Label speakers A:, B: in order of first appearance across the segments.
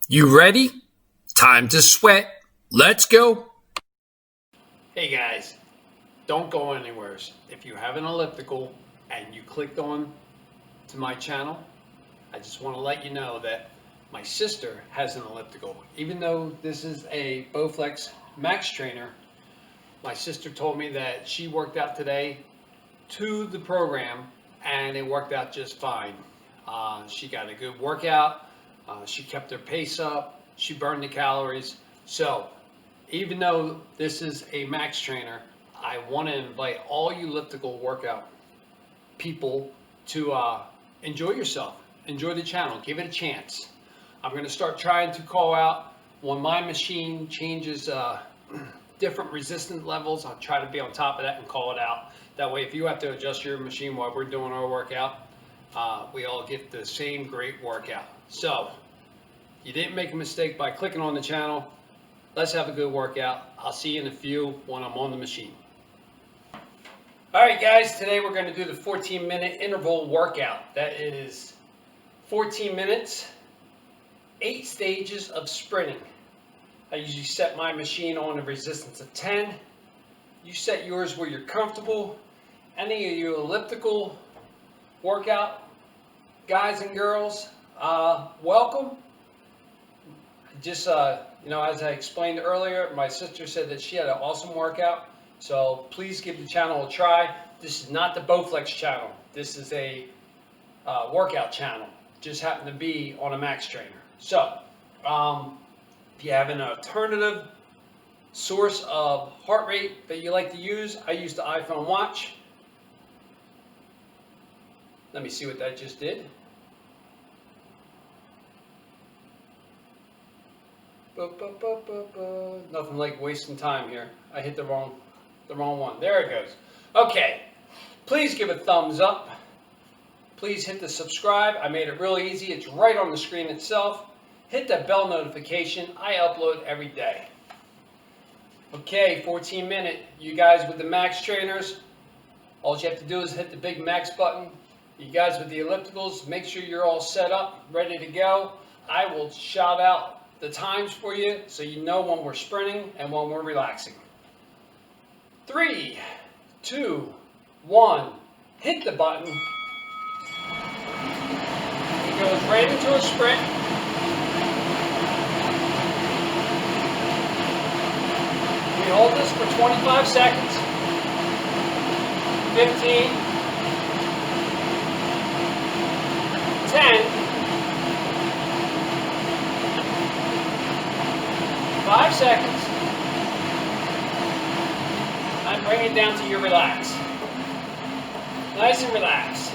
A: You ready? Time to sweat. Let's go.
B: Hey guys, don't go anywhere. If you have an elliptical and you clicked on to my channel, I just want to let you know that my sister has an elliptical. Even though this is a Bowflex Max Trainer, my sister told me that she worked out today to the program and it worked out just fine. She got a good workout. She kept her pace up. She burned the calories. So even though this is a Max Trainer, I want to invite all you elliptical workout people to enjoy yourself. Enjoy the channel. Give it a chance. I'm going to start trying to call out when my machine changes different resistance levels. I'll try to be on top of that and call it out. That way, if you have to adjust your machine while we're doing our workout, we all get the same great workout. So, you didn't make a mistake by clicking on the channel. Let's have a good workout. I'll see you in a few when I'm on the machine. Alright guys, today we're going to do the 14-minute interval workout. That is 14 minutes, 8 stages of sprinting. I usually set my machine on a resistance of 10. You set yours where you're comfortable. Any of you elliptical workout guys and girls, welcome. Just as I explained earlier, my sister said that she had an awesome workout, so please give the channel a try. This is not the Bowflex channel. This is a workout channel. Just happened to be on a Max Trainer. So if you have an alternative source of heart rate that you like to use, I use the iPhone watch. Let me see what that just did. Nothing like wasting time here. I hit the wrong one. There it goes. Okay. Please give a thumbs up. Please hit the subscribe. I made it really easy. It's right on the screen itself. Hit that bell notification. I upload every day. Okay, 14 minute. You guys with the Max Trainers, all you have to do is hit the big Max button. You guys with the ellipticals, make sure you're all set up, ready to go. I will shout out the times for you so you know when we're sprinting and when we're relaxing. 3, 2, 1, hit the button. It goes right into a sprint. We hold this for 25 seconds. 15, 10, 5 seconds, and bring it down to your relax. Nice and relaxed.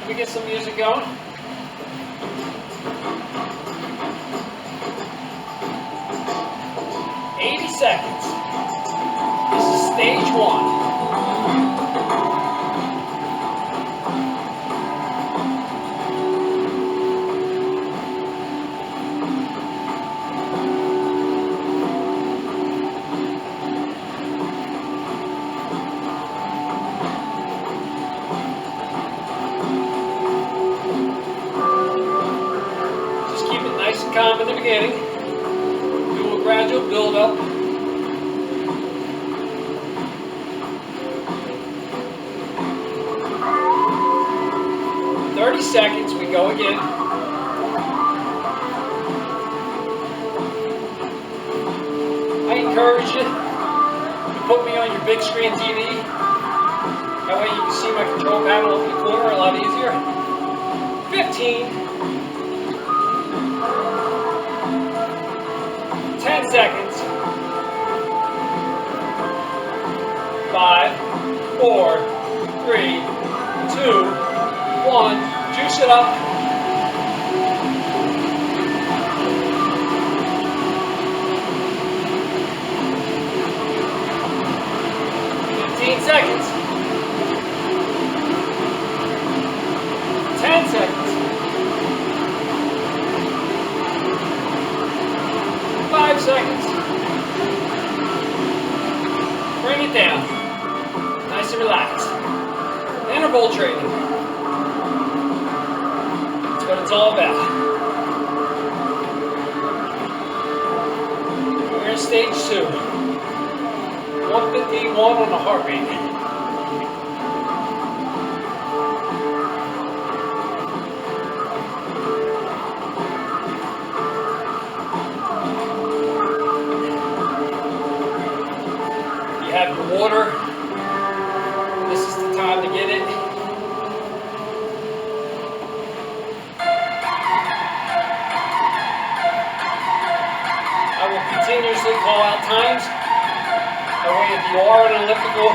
B: Let me get some music going. Seconds. This is stage 1. Just keep it nice and calm in the beginning. Do a gradual build up. 30 seconds, we go again. I encourage you to put me on your big screen TV. That way you can see my control panel in the corner a lot easier. 15. 10 seconds. 5, 4, 3, 2, 1, juice it up. 15 seconds. 10 seconds. 5 seconds. Bring it down. Nice and relaxed. Interval training. That's what it's all about. 2. 151 on the heart rate. You have your water. This is the time to get it. I will continuously call out times. That way, if you are an elliptical,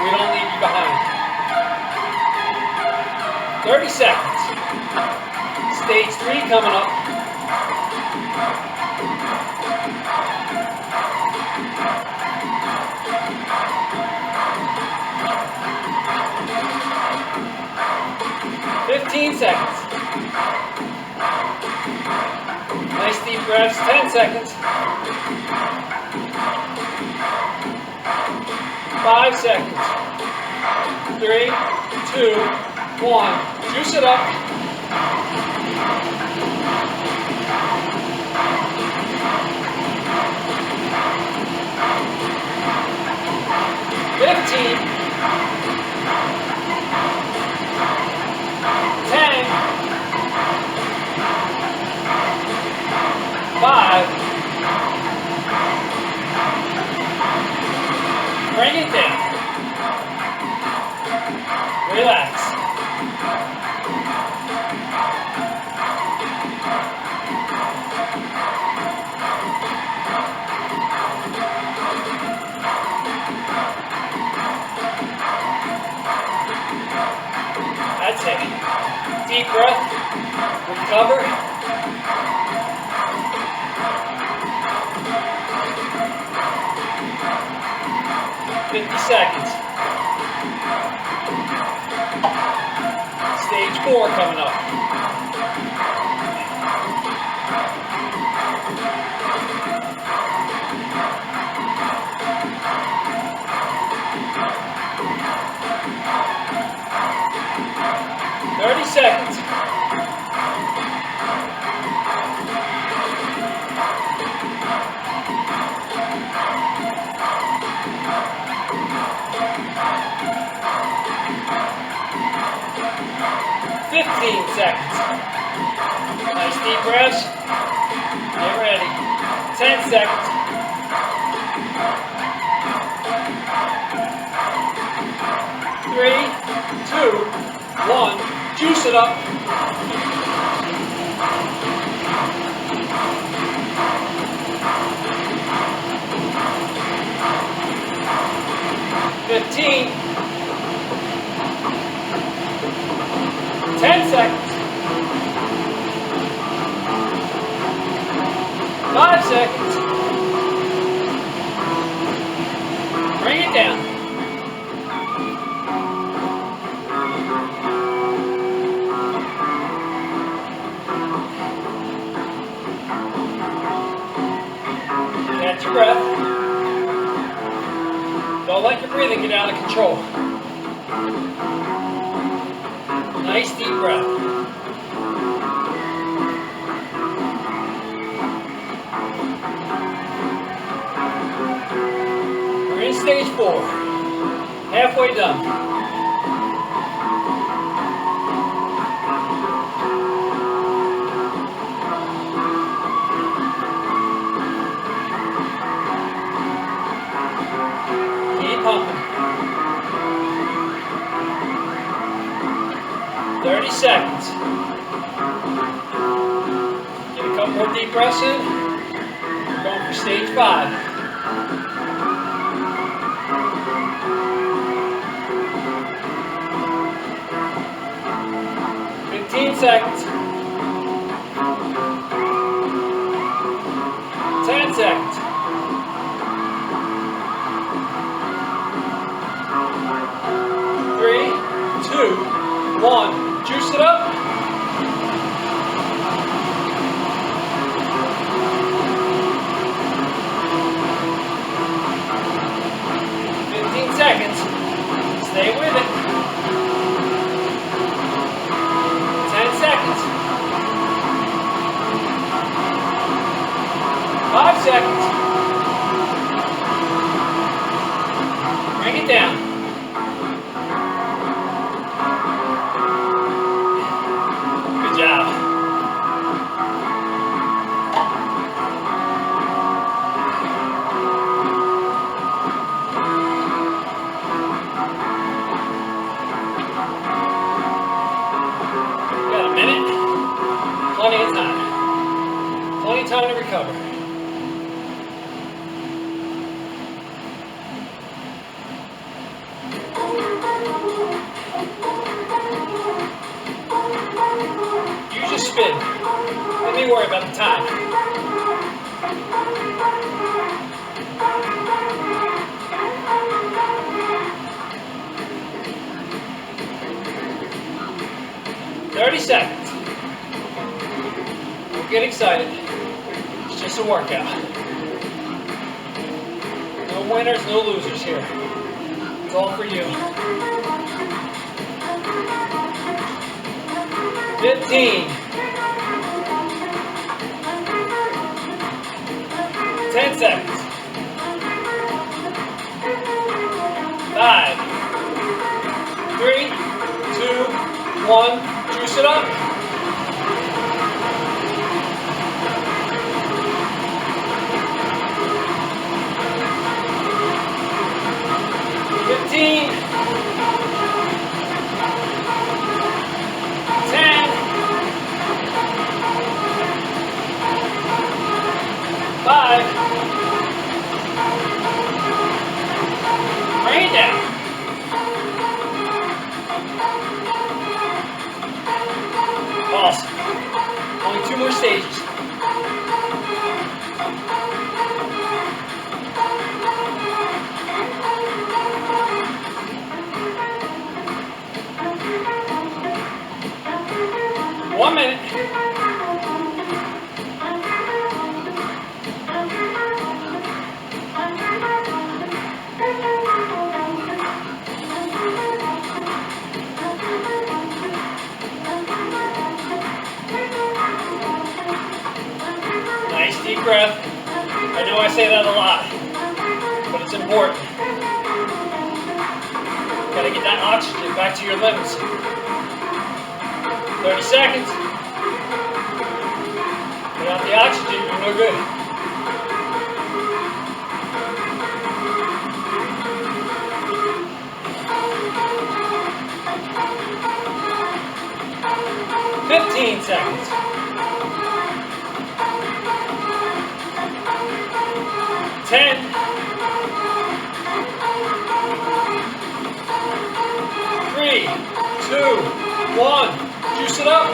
B: we don't leave you behind. 30 seconds. Stage 3 coming up. Seconds. Nice deep breaths. 10 seconds. 5 seconds. 3, 2, 1. Juice it up. 15. 10. 5. Bring it down. Relax. That's it. Deep breath. Recover. Seconds. Stage 4 coming up. Seconds. 15 seconds. Nice deep breaths. Get ready. 10 seconds. 3, 2, 1. Juice it up. 15. 10 seconds. 5 seconds. Bring it down. Catch your breath. Don't let your breathing get out of control. Nice deep breath. We're in stage 4. Halfway done. Keep pumping. 30 seconds. Get a couple more deep breaths in. We're going for stage 5. 15 seconds. 10 seconds. 3, 2, 1. Juice it up. 15 seconds. Stay with it. 10 seconds. 5 seconds. of time. Plenty of time to recover. Use your spin. Let me worry about the time. Seconds. Don't get excited. It's just a workout. No winners, no losers here. It's all for you. 15. 10 seconds. 5, 3, 2, 1. Juice it up. 15. 10. 5. Bring it down. Awesome. Only 2 more stages. One minute. Nice deep breath. I know I say that a lot, but it's important. Gotta get that oxygen back to your limbs. 30 seconds. Without the oxygen, you're no good. Seconds. 10. 3, 2, 1. Juice it up.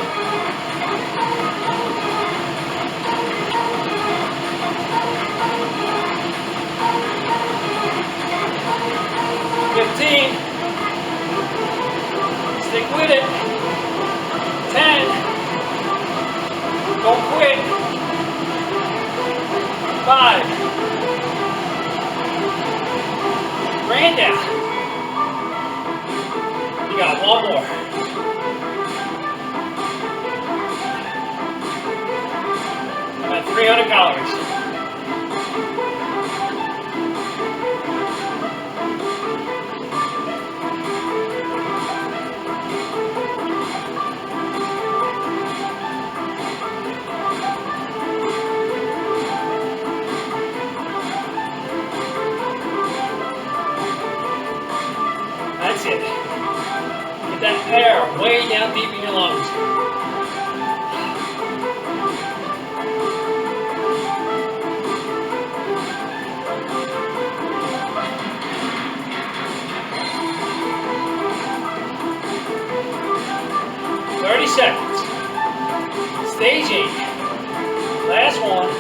B: 15. Stick with it. 10. Don't quit. 5. Bring it down. You got one more. About 300 calories. That's it. Get that air way down deep in your lungs. Seconds. Stage 8. Last one.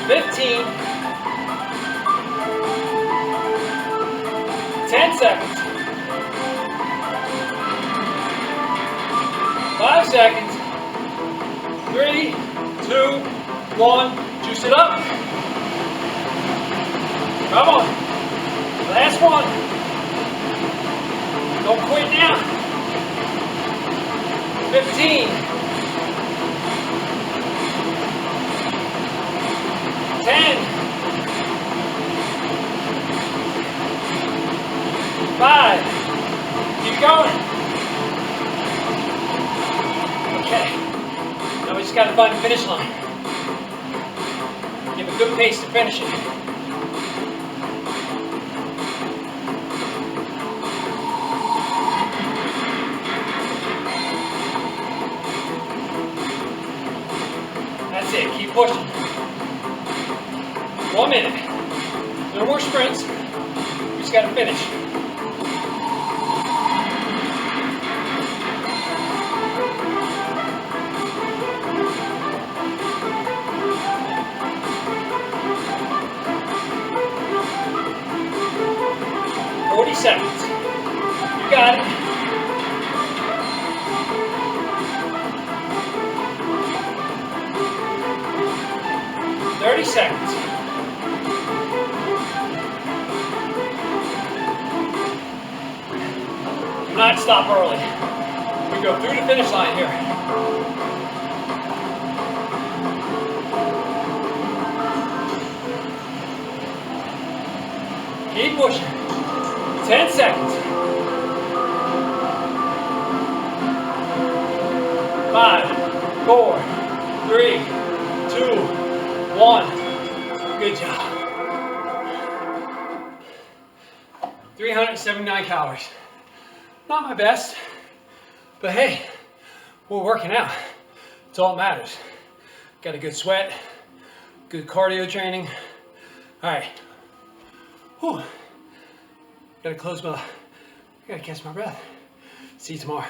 B: $15. 10 seconds. 5 seconds. 3, 2, 1. Juice it up. Come on. Last one. Don't quit now. 15. 10. 5. Keep going. Okay. Now we just got to find the finish line. Give a good pace to finish it. No more sprints. We just gotta finish. Seconds. You got it. Seconds. Do not stop early. We go through the finish line here. Keep pushing. 10 seconds. 5, 4, 3, 2, 1. Good job. 379 calories. Not my best, but hey, we're working out. It's all that matters. Got a good sweat, good cardio training. All right. Whew. Gotta catch my breath. See you tomorrow.